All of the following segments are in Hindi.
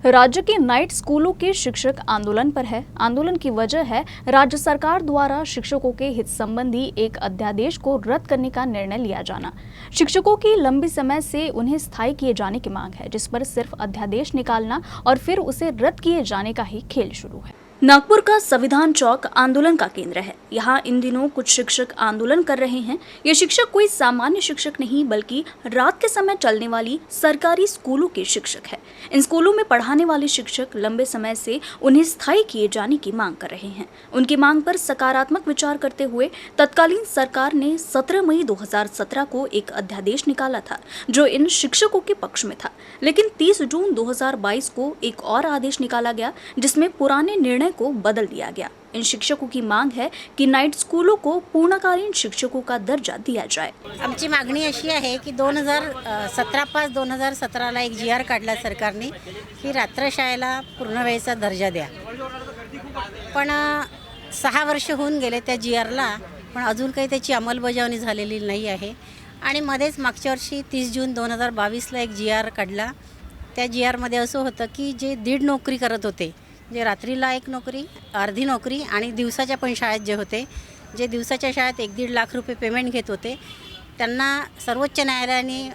राज्य के नाइट स्कूलों के शिक्षक आंदोलन पर है। आंदोलन की वजह है राज्य सरकार द्वारा शिक्षकों के हित संबंधी एक अध्यादेश को रद्द करने का निर्णय लिया जाना। शिक्षकों की लंबी समय से उन्हें स्थायी किए जाने की मांग है, जिस पर सिर्फ अध्यादेश निकालना और फिर उसे रद्द किए जाने का ही खेल शुरू है। नागपुर का संविधान चौक आंदोलन का केंद्र है। यहाँ इन दिनों कुछ शिक्षक आंदोलन कर रहे हैं। ये शिक्षक कोई सामान्य शिक्षक नहीं, बल्कि रात के समय चलने वाली सरकारी स्कूलों के शिक्षक है। इन स्कूलों में पढ़ाने वाले शिक्षक लंबे समय से उन्हें स्थायी किए जाने की मांग कर रहे हैं। उनकी मांग पर सकारात्मक विचार करते हुए तत्कालीन सरकार ने 17 मई 2017 को एक अध्यादेश निकाला था, जो इन शिक्षकों के पक्ष में था। लेकिन 30 जून 2022 को एक और आदेश निकाला गया, जिसमें पुराने निर्णय को बदल दिया गया। इन शिक्षकों की मांग है कि नाइट स्कूलों को पूर्णकालीन शिक्षकों का दर्जा दिया जाए। आमची मागणी अशी आहे की 2017 एक GR काढला सरकारने की रात्रशाळेला पूर्ण वेळेचा दर्जा द्या। पण 6 वर्ष होऊन गेले त्या GRला, पण अजून काही त्याची अंमलबजावणी झालेली नाही आहे। आणि मध्येच मागच्या वर्षी 30 जून 2022ला एक GR काढला। त्या GRमध्ये असं होतं की जे दीड नोकरी करत होते, जे रात्रीला एक नोकरी, अर्धी नोकरी आणि दिवसाच्या पण शाळेत जे होते, जे दिवसाच्या शाळेत 1-1.5 लाख रुपये पेमेंट घेत होते, त्यांना सर्वोच्च न्यायालयाने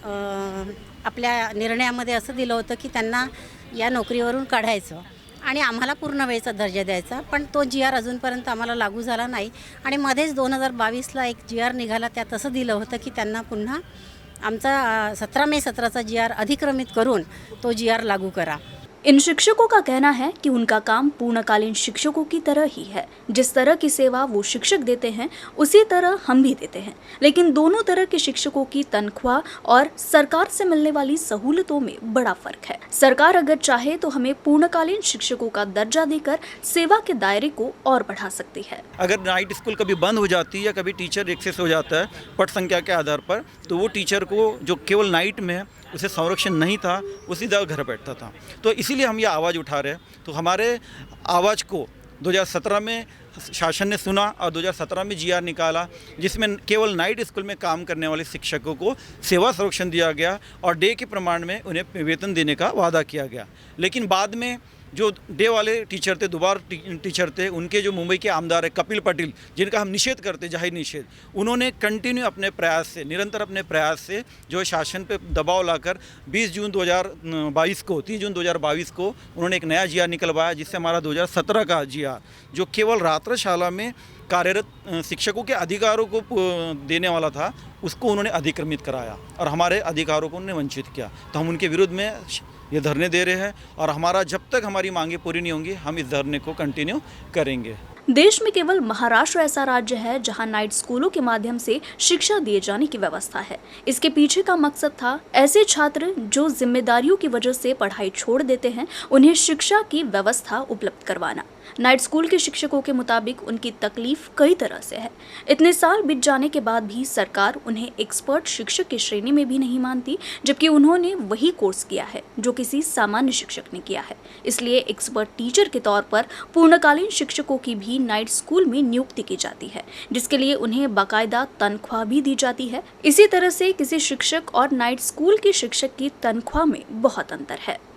आपल्या निर्णयामध्ये असं दिलं होतं की त्यांना या नोकरीवरून काढायचं आणि आम्हाला पूर्ण वेळेचा दर्जा द्यायचा। पण तो GR अजूनपर्यंत आम्हाला लागू झाला नाही। आणि मध्येच 2022ला एक GR निघाला, त्यात असं दिलं होतं की त्यांना पुन्हा आमचा 17 मे 17चा GR अधिक्रमित करून तो GR लागू करा। इन शिक्षकों का कहना है कि उनका काम पूर्णकालीन शिक्षकों की तरह ही है। जिस तरह की सेवा वो शिक्षक देते हैं, उसी तरह हम भी देते हैं। लेकिन दोनों तरह के शिक्षकों की तनख्वाह और सरकार से मिलने वाली सहूलतों में बड़ा फर्क है। सरकार अगर चाहे तो हमें पूर्णकालीन शिक्षकों का दर्जा देकर सेवा के दायरे को और बढ़ा सकती है। अगर नाइट स्कूल कभी बंद हो जाती है या कभी टीचर एक्सेस हो जाता है पट संख्या के आधार पर, तो वो टीचर को जो केवल नाइट में उसे संरक्षण नहीं था, वो सीधा घर बैठता था। तो इसीलिए हम ये आवाज़ उठा रहे हैं। तो हमारे आवाज़ को 2017 में शासन ने सुना और 2017 में GR निकाला, जिसमें केवल नाइट स्कूल में काम करने वाले शिक्षकों को सेवा संरक्षण दिया गया और डे के प्रमाण में उन्हें वेतन देने का वादा किया गया। लेकिन बाद में जो डे वाले टीचर थे, दोबारा टीचर थे, उनके जो मुंबई के आमदार है कपिल पाटिल, जिनका हम निषेध करते, जाहिर निषेध, उन्होंने कंटिन्यू अपने प्रयास से, निरंतर अपने प्रयास से जो शासन पे दबाव लाकर 30 जून 2022 को उन्होंने एक नया GR निकलवाया, जिससे हमारा 2017 का GR जो केवल रात्रशाला में कार्यरत शिक्षकों के अधिकारों को देने वाला था, उसको उन्होंने अधिक्रमित कराया और हमारे अधिकारों को उन्होंने वंचित किया। तो हम उनके विरुद्ध में ये धरने दे रहे हैं और हमारा जब तक हमारी मांगे पूरी नहीं होंगी, हम इस धरने को कंटिन्यू करेंगे। देश में केवल महाराष्ट्र ऐसा राज्य है जहां नाइट स्कूलों के माध्यम से शिक्षा दिए जाने की व्यवस्था है। इसके पीछे का मकसद था ऐसे छात्र जो जिम्मेदारियों की वजह से पढ़ाई छोड़ देते हैं, उन्हें शिक्षा की व्यवस्था उपलब्ध करवाना। नाइट स्कूल के शिक्षकों के मुताबिक उनकी तकलीफ कई तरह से है। इतने साल बीत जाने के बाद भी सरकार उन्हें एक्सपर्ट शिक्षक की श्रेणी में भी नहीं मानती, जबकि उन्होंने वही कोर्स किया है जो किसी सामान्य शिक्षक ने किया है। इसलिए एक्सपर्ट टीचर के तौर पर पूर्णकालीन शिक्षकों की भी नाइट स्कूल में नियुक्ति की जाती है, जिसके लिए उन्हें बाकायदा तनख्वाह भी दी जाती है। इसी तरह से किसी शिक्षक और नाइट स्कूल के शिक्षक की तनख्वाह में बहुत अंतर है।